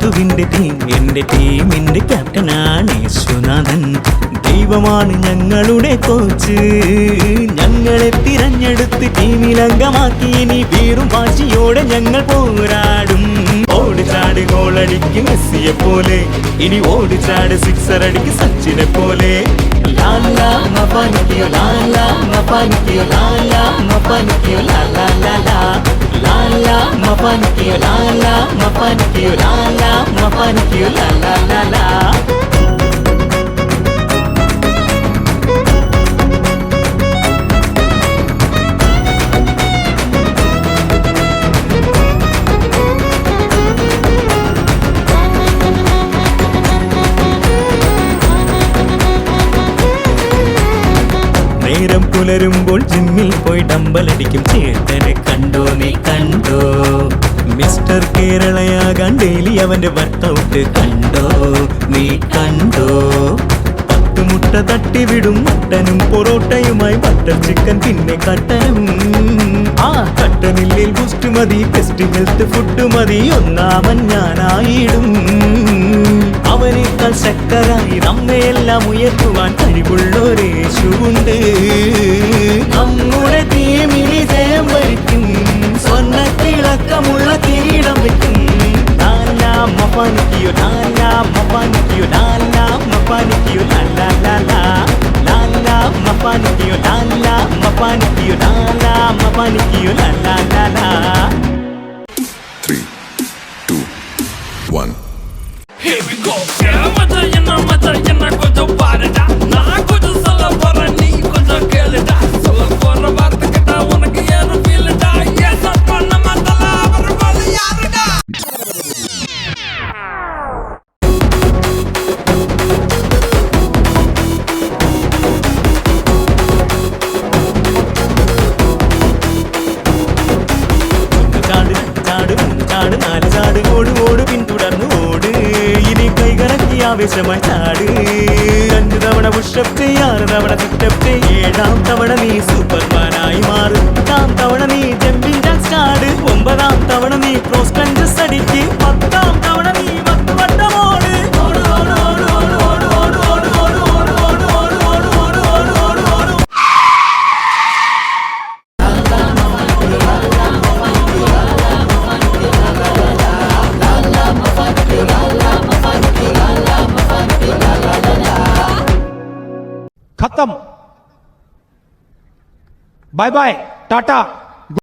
യേശുവിൻ്റെ ടീം, എൻ്റെ ടീമിൻ്റെ ക്യാപ്റ്റനാണ് യേശുനാഥൻ. ദൈവമാണ് ഞങ്ങളുടെ കോച്ച്, ഞങ്ങളെ തിരഞ്ഞെടുത്ത് ടീമിലംഗമാക്കി. ഇനി വീറും വാശിയോടെ ഞങ്ങൾ പോരാടും. ഓടിച്ചാട് ഗോളടിക്കും മെസ്സിയെ പോലെ, ഇനി ഓടിച്ചാട് സിക്സർ അടിക്കും സച്ചിനെ പോലെ. ലാലാ മഫാനിക്കിയോ ലാലാ മഫാനിക്കിയോ ലാലാ മഫാനിക്കിയോ ലാലാ ലാലാ ലാലാ മഫാനിക്കിയോ ലാലാ മഫാനിക്കിയോ ലാലാ മഫാനിക്കിയോ ലാലാ ലാലാ. നേരം പുലരുമ്പോൾ ജിമ്മിൽ പോയി ഡമ്പലടിക്കും ചേട്ടനെ കണ്ടോ നീ കണ്ടോ? മിസ്റ്റർ കേരളയാകാൻ ഡെയിലി അവന്റെ വർക്കൗട്ട് കണ്ടോ നീ കണ്ടോ? 10 മുട്ട തട്ടിവിടും മട്ടനും പൊറോട്ടയുമായി ബട്ടർ ചിക്കൻ പിന്നെ കട്ടനും. ആ കട്ടനില്ലിൽ ബൂസ്റ്റ് മതി, ബെസ്റ്റ് ഹെൽത്ത് ഫുഡ് മതി, ഒന്നാമൻ ഞാനായിടും. അവനേക്കാൾ ശക്തരായി നമ്മയെല്ലാം ഉയർത്തുവാൻ കഴിവുള്ളൊരേശുവുണ്ട്. നമ്മുടെ ടീമിന് ജയം വരിക്കും, സ്വർണ്ണത്തിളക്കമുള്ള കിരീടം വയ്ക്കും. ലാലാ മഫാനിക്കിയോ ലാലാ മഫാനിക്കിയോ ലാലാ മഫാനിക്കിയോ ലാലാ ലാലാ ലാലാ മഫാനിക്കിയോ ലാലാ മഫാനിക്കിയോ ലാലാ മഫാനിക്കിയോ ലാലാ ലാലാ. 3, 2, 1. Here we go. Mata yana kujo parada. Na kujo sala para ni kujo kelada. Sala para baat kita unki yaru feelda. Yes apna matala par wal yaruda. ചാട് 4 ചാട് ഓട് ഓട് പിന്തുടർന്ന് ഓട്. ഇനി കൈകറക്കി ആവേശമായി ചാട്. 5 തവണ പുഷപ്പ് ചെയ്യ്, 6 തവണ സിറ്റപ്പ് ചെയ്യ്, 7ാം തവണ നീ സൂപ്പർമാനായി മാറും. 8ാം തവണ നീ ജമ്പിങ് ജാക്സ് ചാട്. 9ാം തവണ നീ ക്രോസ് ക്ലഞ്ചസ് അടിക്ക്. 10ാം തവണ നീ 10 വട്ടം ഓട്. खत्म. Bye bye, Tata.